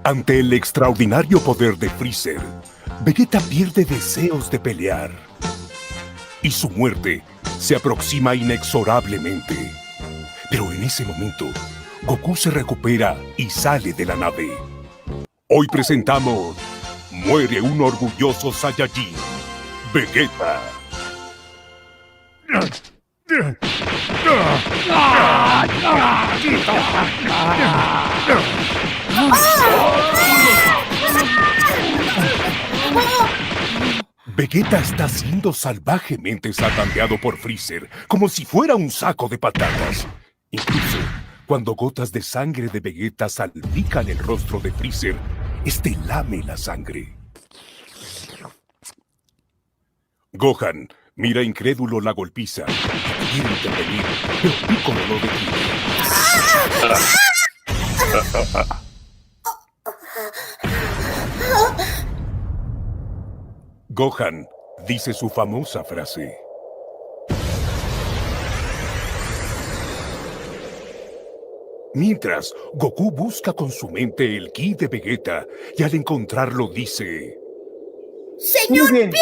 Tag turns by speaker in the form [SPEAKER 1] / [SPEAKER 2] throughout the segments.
[SPEAKER 1] Ante el extraordinario poder de Freezer, Vegeta pierde deseos de pelear. Y su muerte se aproxima inexorablemente. Pero en ese momento, Goku se recupera y sale de la nave. Hoy presentamos Muere un orgulloso Saiyajin, Vegeta. Vegeta está siendo salvajemente zarandeado por Freezer, como si fuera un saco de patatas. Incluso, cuando gotas de sangre de Vegeta salpican el rostro de Freezer, este lame la sangre. Gohan mira incrédulo la golpiza. Quiere intervenir, pero Piccolo lo detiene. Gohan dice su famosa frase. Mientras, Goku busca con su mente el ki de Vegeta y al encontrarlo dice...
[SPEAKER 2] ¡Señor Piccolo!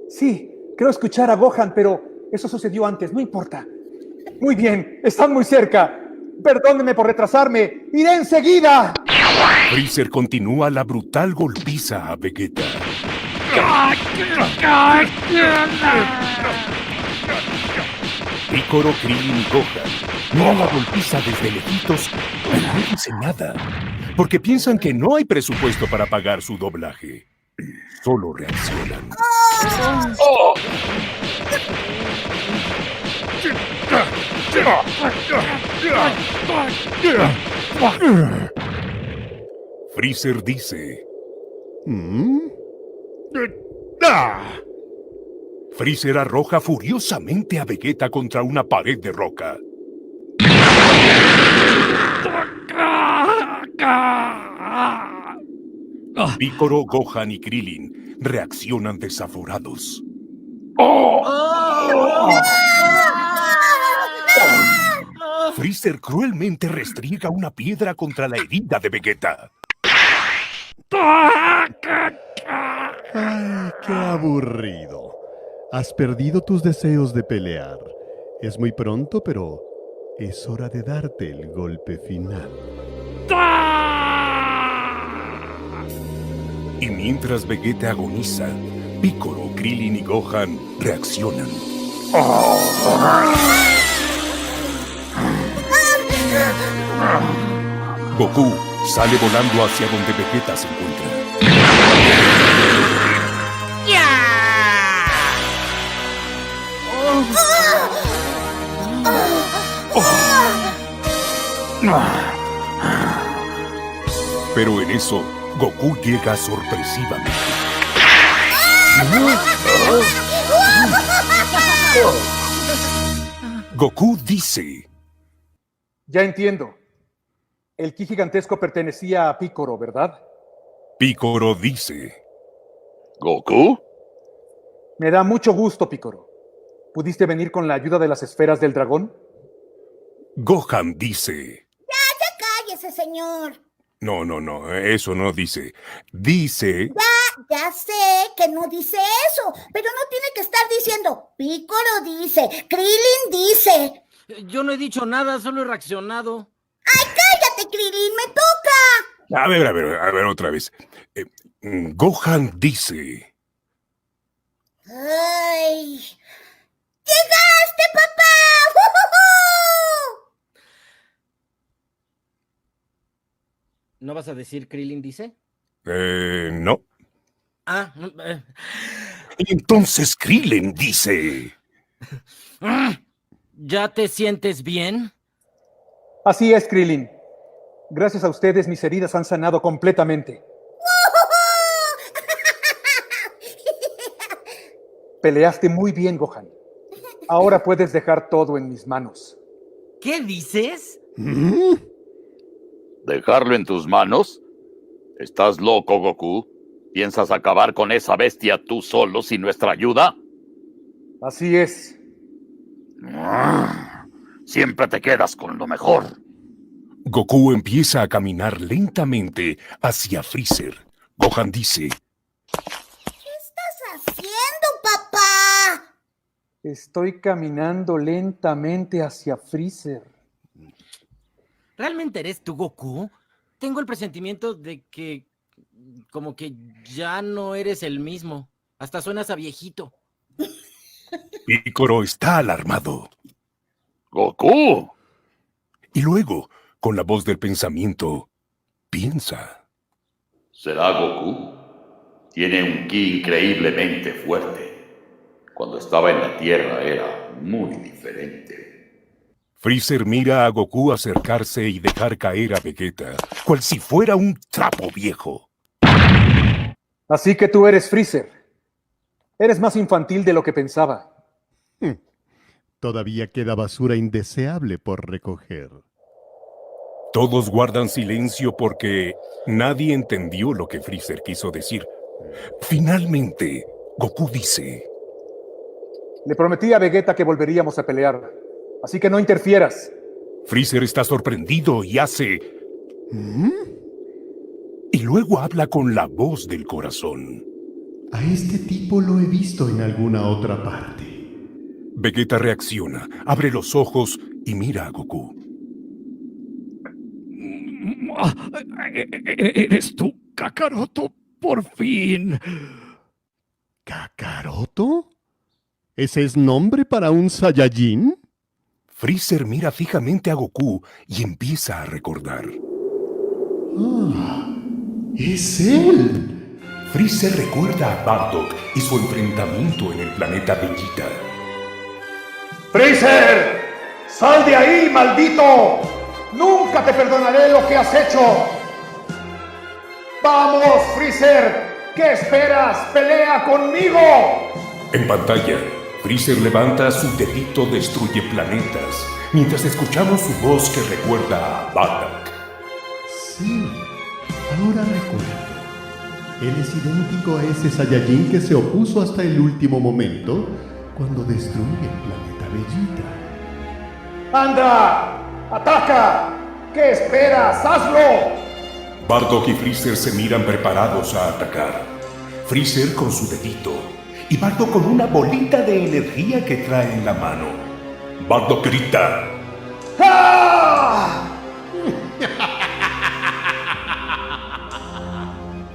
[SPEAKER 3] Sí, creo escuchar a Gohan, pero eso sucedió antes, no importa. Muy bien, están muy cerca. Perdónenme por retrasarme. ¡Iré enseguida!
[SPEAKER 1] Freezer continúa la brutal golpiza a Vegeta. Piccolo, Krillin y Gohan miran la golpiza desde lejitos y no dicen nada, porque piensan que no hay presupuesto para pagar su doblaje. Solo reaccionan. Freezer dice... Freezer arroja furiosamente a Vegeta contra una pared de roca. Piccolo, Gohan y Krillin reaccionan desaforados. Freezer cruelmente restriega una piedra contra la herida de Vegeta.
[SPEAKER 4] ¡Ay, qué aburrido! Has perdido tus deseos de pelear. Es muy pronto, pero es hora de darte el golpe final.
[SPEAKER 1] Y mientras Vegeta agoniza, Piccolo, Krillin y Gohan reaccionan. Goku sale volando hacia donde Vegeta se encuentra. Pero en eso, Goku llega sorpresivamente. Goku dice...
[SPEAKER 3] Ya entiendo. El ki gigantesco pertenecía a Piccolo, ¿verdad?
[SPEAKER 1] Piccolo dice...
[SPEAKER 5] ¿Goku?
[SPEAKER 3] Me da mucho gusto, Piccolo. ¿Pudiste venir con la ayuda de las esferas del dragón?
[SPEAKER 1] Gohan dice...
[SPEAKER 2] ¡Cállese, señor!
[SPEAKER 1] No, eso no dice. Dice...
[SPEAKER 2] Ya sé que no dice eso, pero no tiene que estar diciendo Piccolo dice, Krillin dice.
[SPEAKER 6] Yo no he dicho nada, solo he reaccionado.
[SPEAKER 2] ¡Ay, cállate, Krillin! ¡Me toca!
[SPEAKER 1] A ver, otra vez. Gohan dice...
[SPEAKER 2] ¡Ay! ¡Llegaste, papá! ¡Jujuju!
[SPEAKER 6] ¿No vas a decir Krillin dice?
[SPEAKER 1] No.
[SPEAKER 6] Ah,
[SPEAKER 1] Entonces Krillin dice...
[SPEAKER 6] ¿Ya te sientes bien?
[SPEAKER 3] Así es, Krillin. Gracias a ustedes mis heridas han sanado completamente. Peleaste muy bien, Gohan. Ahora puedes dejar todo en mis manos.
[SPEAKER 6] ¿Qué dices?
[SPEAKER 5] ¿Dejarlo en tus manos? ¿Estás loco, Goku? ¿Piensas acabar con esa bestia tú solo sin nuestra ayuda?
[SPEAKER 3] Así es.
[SPEAKER 5] Siempre te quedas con lo mejor.
[SPEAKER 1] Goku empieza a caminar lentamente hacia Freezer. Gohan dice:
[SPEAKER 2] ¿Qué estás haciendo, papá?
[SPEAKER 3] Estoy caminando lentamente hacia Freezer.
[SPEAKER 6] ¿Realmente eres tú, Goku? Tengo el presentimiento de que... como que ya no eres el mismo. Hasta suenas a viejito.
[SPEAKER 1] Piccolo está alarmado.
[SPEAKER 5] ¡Goku!
[SPEAKER 1] Y luego, con la voz del pensamiento, piensa.
[SPEAKER 5] ¿Será Goku? Tiene un ki increíblemente fuerte. Cuando estaba en la Tierra era muy diferente.
[SPEAKER 1] Freezer mira a Goku acercarse y dejar caer a Vegeta, cual si fuera un trapo viejo.
[SPEAKER 3] Así que tú eres Freezer. Eres más infantil de lo que pensaba.
[SPEAKER 4] Todavía queda basura indeseable por recoger.
[SPEAKER 1] Todos guardan silencio porque nadie entendió lo que Freezer quiso decir. Finalmente, Goku dice:
[SPEAKER 3] Le prometí a Vegeta que volveríamos a pelear. Así que no interfieras.
[SPEAKER 1] Freezer está sorprendido y hace... Y luego habla con la voz del corazón.
[SPEAKER 4] A este tipo lo he visto en alguna otra parte.
[SPEAKER 1] Vegeta reacciona, abre los ojos y mira a Goku.
[SPEAKER 7] Eres tú, Kakaroto, por fin.
[SPEAKER 4] ¿Kakaroto? ¿Ese es nombre para un Saiyajin?
[SPEAKER 1] Freezer mira fijamente a Goku y empieza a recordar.
[SPEAKER 4] ¡Es él!
[SPEAKER 1] Freezer recuerda a Bardock y su enfrentamiento en el planeta Vegeta.
[SPEAKER 3] ¡Freezer! ¡Sal de ahí, maldito! ¡Nunca te perdonaré lo que has hecho! ¡Vamos, Freezer! ¿Qué esperas? ¡Pelea conmigo!
[SPEAKER 1] En pantalla, Freezer levanta su dedito destruye planetas, mientras escuchamos su voz que recuerda a Bardock.
[SPEAKER 4] Sí, ahora recuerdo. Él es idéntico a ese Saiyajin que se opuso hasta el último momento cuando destruye el planeta Vegeta.
[SPEAKER 3] ¡Anda! ¡Ataca! ¿Qué esperas? ¡Hazlo!
[SPEAKER 1] Bardock y Freezer se miran preparados a atacar. Freezer con su dedito y Bardock con una bolita de energía que trae en la mano. Bardock grita:
[SPEAKER 3] ¡Ah!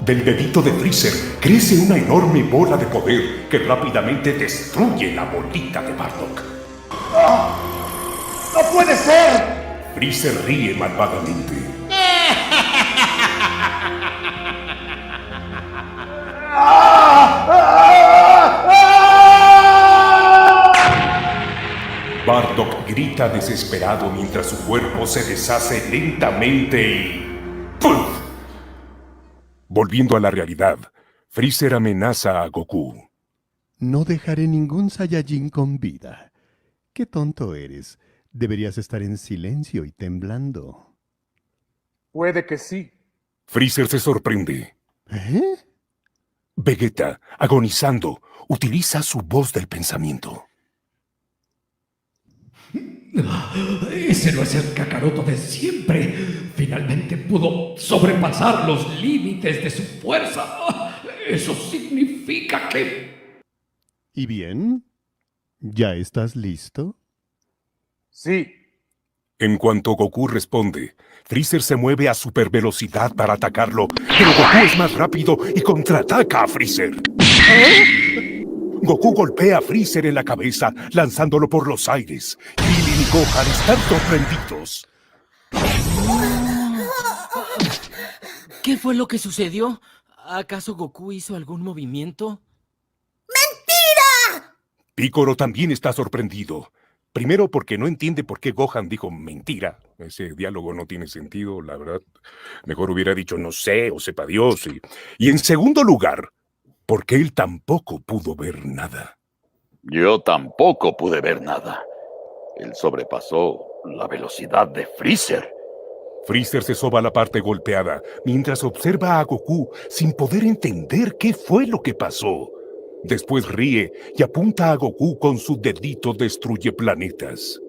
[SPEAKER 1] Del dedito de Freezer crece una enorme bola de poder que rápidamente destruye la bolita de Bardock.
[SPEAKER 3] ¡No puede ser!
[SPEAKER 1] Freezer ríe malvadamente. Bardock grita desesperado mientras su cuerpo se deshace lentamente y... ¡puf! Volviendo a la realidad, Freezer amenaza a Goku.
[SPEAKER 4] No dejaré ningún Saiyajin con vida. Qué tonto eres. Deberías estar en silencio y temblando.
[SPEAKER 3] Puede que sí.
[SPEAKER 1] Freezer se sorprende.
[SPEAKER 4] ¿Eh?
[SPEAKER 1] Vegeta, agonizando, utiliza su voz del pensamiento.
[SPEAKER 7] Ese no es el Kakaroto de siempre. Finalmente pudo sobrepasar los límites de su fuerza. Eso significa que...
[SPEAKER 4] ¿Y bien? ¿Ya estás listo?
[SPEAKER 3] Sí.
[SPEAKER 1] En cuanto Goku responde, Freezer se mueve a supervelocidad para atacarlo, pero Goku es más rápido y contraataca a Freezer. Goku golpea a Freezer en la cabeza, lanzándolo por los aires. Krillin y Gohan están sorprendidos.
[SPEAKER 6] ¿Qué fue lo que sucedió? ¿Acaso Goku hizo algún movimiento?
[SPEAKER 1] Piccolo también está sorprendido. Primero porque no entiende por qué Gohan dijo mentira. Ese diálogo no tiene sentido, la verdad. Mejor hubiera dicho no sé o sepa Dios. Y en segundo lugar, porque él tampoco pudo ver nada.
[SPEAKER 5] Yo tampoco pude ver nada. Él sobrepasó la velocidad de Freezer.
[SPEAKER 1] Freezer se soba la parte golpeada mientras observa a Goku sin poder entender qué fue lo que pasó. Después ríe y apunta a Goku con su dedito destruye planetas.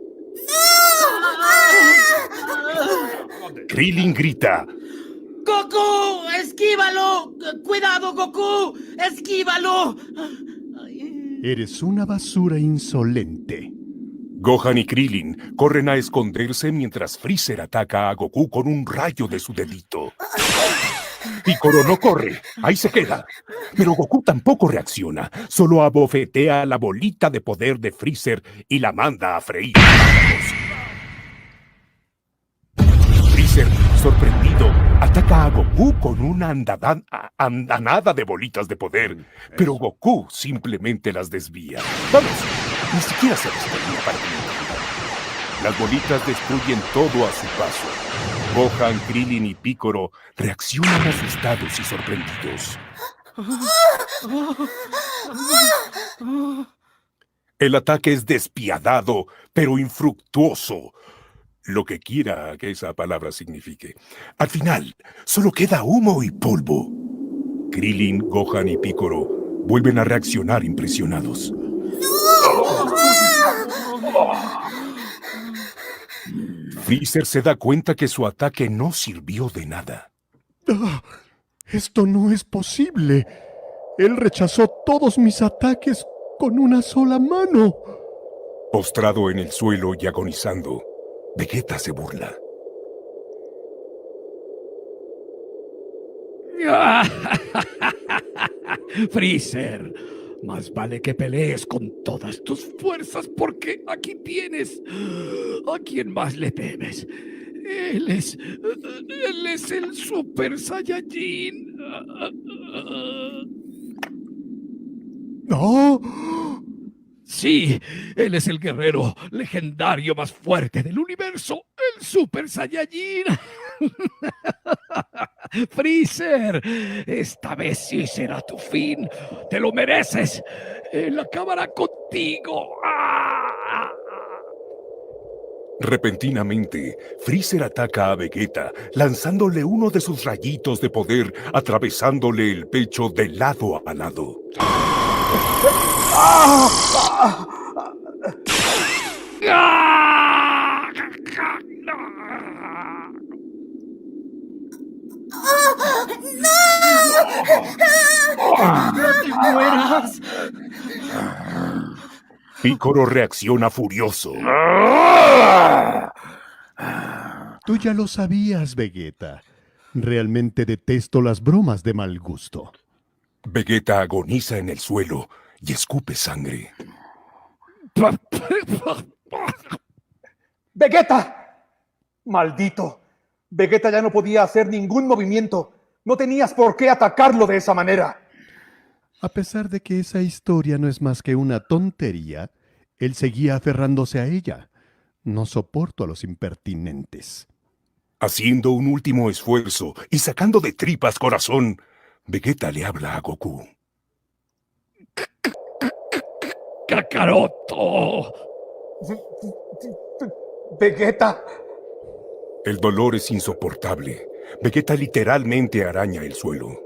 [SPEAKER 1] Krillin grita.
[SPEAKER 6] ¡Goku! ¡Esquívalo! ¡Cuidado, Goku! ¡Esquívalo!
[SPEAKER 4] Eres una basura insolente.
[SPEAKER 1] Gohan y Krillin corren a esconderse mientras Freezer ataca a Goku con un rayo de su dedito. Piccolo no corre, ahí se queda. Pero Goku tampoco reacciona, solo abofetea la bolita de poder de Freezer y la manda a freír. Freezer, sorprendido, ataca a Goku con una andanada de bolitas de poder, pero Goku simplemente las desvía. ¡Vamos! Ni siquiera se despega para que no. Las bolitas destruyen todo a su paso. Gohan, Krillin y Piccolo reaccionan asustados y sorprendidos. El ataque es despiadado, pero infructuoso. Lo que quiera que esa palabra signifique. Al final, solo queda humo y polvo. Krillin, Gohan y Piccolo vuelven a reaccionar impresionados. Freezer se da cuenta que su ataque no sirvió de nada.
[SPEAKER 4] Esto no es posible. Él rechazó todos mis ataques con una sola mano.
[SPEAKER 1] Postrado en el suelo y agonizando, Vegeta se burla.
[SPEAKER 7] Freezer, más vale que pelees con todas tus fuerzas porque aquí tienes a quien más le temes. Él es el Super Saiyajin.
[SPEAKER 4] ¡No!
[SPEAKER 7] Sí, él es el guerrero legendario más fuerte del universo, el Super Saiyajin. Freezer, esta vez sí será tu fin. Te lo mereces. Él acabará contigo.
[SPEAKER 1] Repentinamente, Freezer ataca a Vegeta, lanzándole uno de sus rayitos de poder, atravesándole el pecho de lado a lado.
[SPEAKER 6] ¡No te mueras!
[SPEAKER 1] Piccolo reacciona furioso.
[SPEAKER 4] Tú ya lo sabías, Vegeta. Realmente detesto las bromas de mal gusto.
[SPEAKER 1] Vegeta agoniza en el suelo y escupe sangre.
[SPEAKER 3] ¡Vegeta! ¡Maldito! Vegeta ya no podía hacer ningún movimiento. No tenías por qué atacarlo de esa manera.
[SPEAKER 4] A pesar de que esa historia no es más que una tontería, él seguía aferrándose a ella. No soporto a los impertinentes.
[SPEAKER 1] Haciendo un último esfuerzo y sacando de tripas corazón, Vegeta le habla a Goku.
[SPEAKER 7] ¡Kakaroto!
[SPEAKER 3] ¡Vegeta!
[SPEAKER 1] El dolor es insoportable. Vegeta literalmente araña el suelo.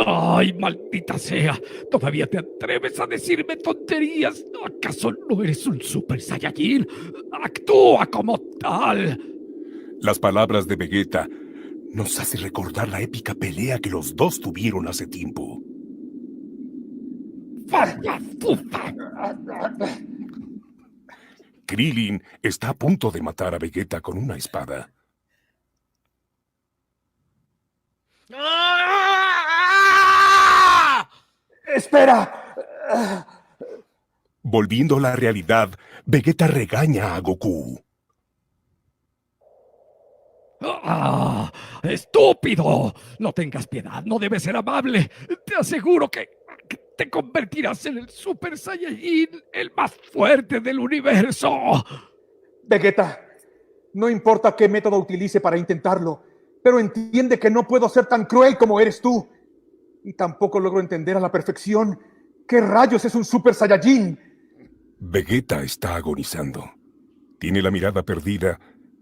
[SPEAKER 7] ¡Ay, maldita sea! ¿Todavía te atreves a decirme tonterías? ¿Acaso no eres un Super Saiyajin? ¡Actúa como tal!
[SPEAKER 1] Las palabras de Vegeta nos hacen recordar la épica pelea que los dos tuvieron hace tiempo. Krillin está a punto de matar a Vegeta con una espada.
[SPEAKER 3] ¡Espera!
[SPEAKER 1] Volviendo a la realidad, Vegeta regaña a Goku.
[SPEAKER 7] ¡Estúpido! No tengas piedad, no debes ser amable. Te aseguro que te convertirás en el Super Saiyajin, el más fuerte del universo.
[SPEAKER 3] Vegeta, no importa qué método utilice para intentarlo, pero entiende que no puedo ser tan cruel como eres tú. Y tampoco logro entender a la perfección qué rayos es un Super Saiyajin.
[SPEAKER 1] Vegeta está agonizando. Tiene la mirada perdida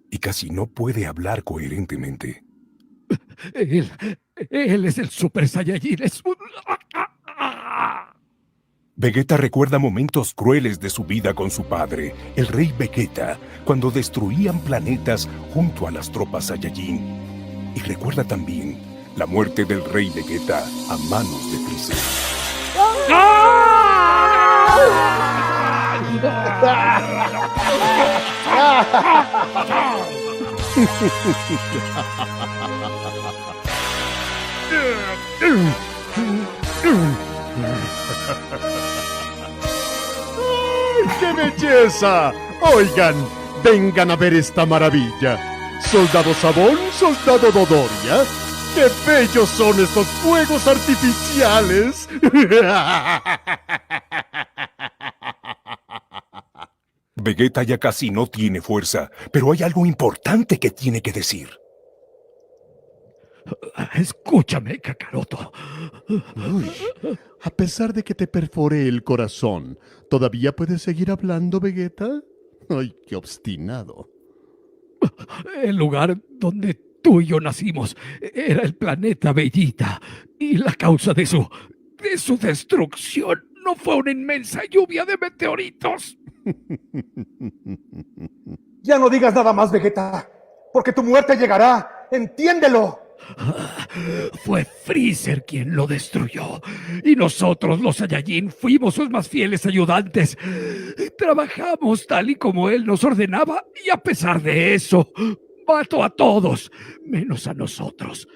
[SPEAKER 1] y casi no puede hablar coherentemente.
[SPEAKER 7] Él es el Super Saiyajin. Es un...
[SPEAKER 1] Vegeta recuerda momentos crueles de su vida con su padre, el rey Vegeta, cuando destruían planetas junto a las tropas Saiyajin. Y recuerda también la muerte del rey Vegeta a manos de Freezer.
[SPEAKER 4] ¡Qué belleza! Oigan, vengan a ver esta maravilla. Soldado Sabón, Soldado Dodoria. ¡Qué bellos son estos fuegos artificiales!
[SPEAKER 1] Vegeta ya casi no tiene fuerza, pero hay algo importante que tiene que decir.
[SPEAKER 7] Escúchame, Kakaroto.
[SPEAKER 4] Uy, a pesar de que te perfore el corazón, ¿todavía puedes seguir hablando, Vegeta? Ay, qué obstinado.
[SPEAKER 7] El lugar donde tú y yo nacimos era el planeta Bellita, y la causa de su destrucción no fue una inmensa lluvia de meteoritos.
[SPEAKER 3] Ya no digas nada más, Vegeta, porque tu muerte llegará. ¡Entiéndelo!
[SPEAKER 7] Fue Freezer quien lo destruyó, y nosotros los Saiyajin fuimos sus más fieles ayudantes. Trabajamos tal y como él nos ordenaba, y a pesar de eso, mató a todos, menos a nosotros.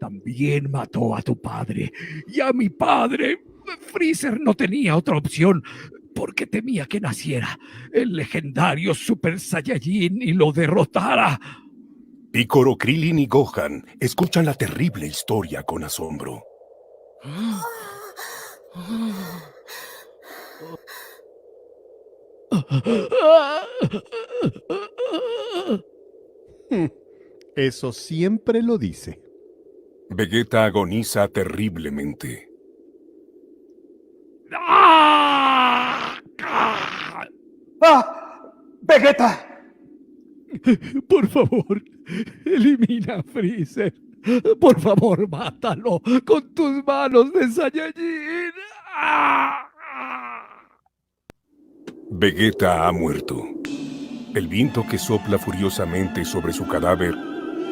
[SPEAKER 7] También mató a tu padre y a mi padre. Freezer no tenía otra opción, porque temía que naciera el legendario Super Saiyajin y lo derrotara.
[SPEAKER 1] Piccolo, Krillin y Gohan escuchan la terrible historia con asombro.
[SPEAKER 4] Eso siempre lo dice.
[SPEAKER 1] Vegeta agoniza terriblemente.
[SPEAKER 3] ¡Ah! ¡Vegeta!
[SPEAKER 7] Por favor, elimina a Freezer. Por favor, mátalo con tus manos de Saiyajin.
[SPEAKER 1] Vegeta ha muerto. El viento que sopla furiosamente sobre su cadáver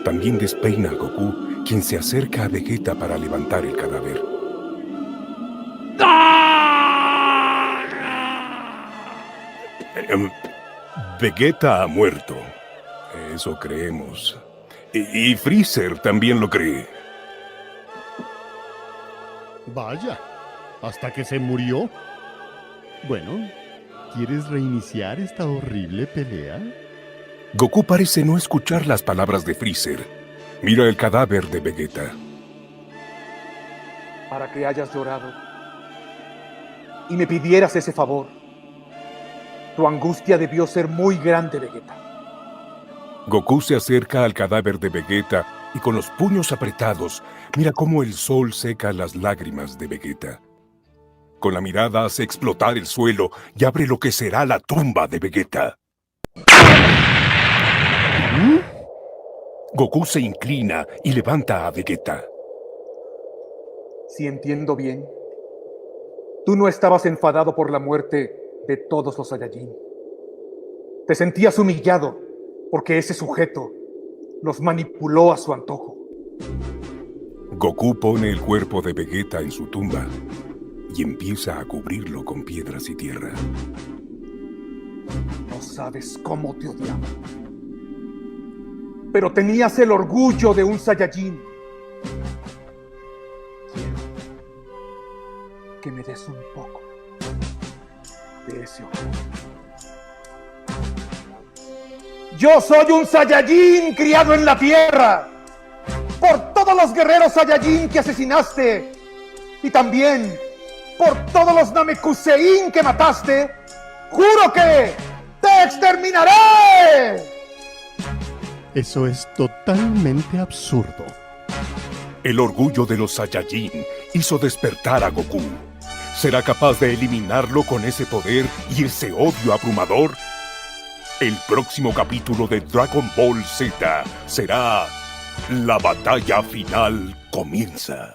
[SPEAKER 1] también despeina a Goku, quien se acerca a Vegeta para levantar el cadáver. Vegeta ha muerto. Eso creemos. Y Freezer también lo cree.
[SPEAKER 4] Vaya, ¿hasta que se murió? Bueno, ¿quieres reiniciar esta horrible pelea?
[SPEAKER 1] Goku parece no escuchar las palabras de Freezer. Mira el cadáver de Vegeta.
[SPEAKER 3] Para que hayas llorado y me pidieras ese favor. Tu angustia debió ser muy grande, Vegeta.
[SPEAKER 1] Goku se acerca al cadáver de Vegeta y con los puños apretados mira cómo el sol seca las lágrimas de Vegeta. Con la mirada hace explotar el suelo y abre lo que será la tumba de Vegeta. Goku se inclina y levanta a Vegeta.
[SPEAKER 3] Si entiendo bien, tú no estabas enfadado por la muerte de todos los Saiyajin. Te sentías humillado porque ese sujeto los manipuló a su antojo.
[SPEAKER 1] Goku pone el cuerpo de Vegeta en su tumba y empieza a cubrirlo con piedras y tierra.
[SPEAKER 3] No sabes cómo te odiaba. Pero tenías el orgullo de un Saiyajin. Quiero que me des un poco de ese orgullo. Yo soy un Saiyajin criado en la tierra por todos los guerreros Saiyajin que asesinaste y también por todos los Namekusein que mataste. ¡Juro que te exterminaré!
[SPEAKER 4] Eso es totalmente absurdo.
[SPEAKER 1] El orgullo de los Saiyajin hizo despertar a Goku. ¿Será capaz de eliminarlo con ese poder y ese odio abrumador? El próximo capítulo de Dragon Ball Z será La batalla final comienza.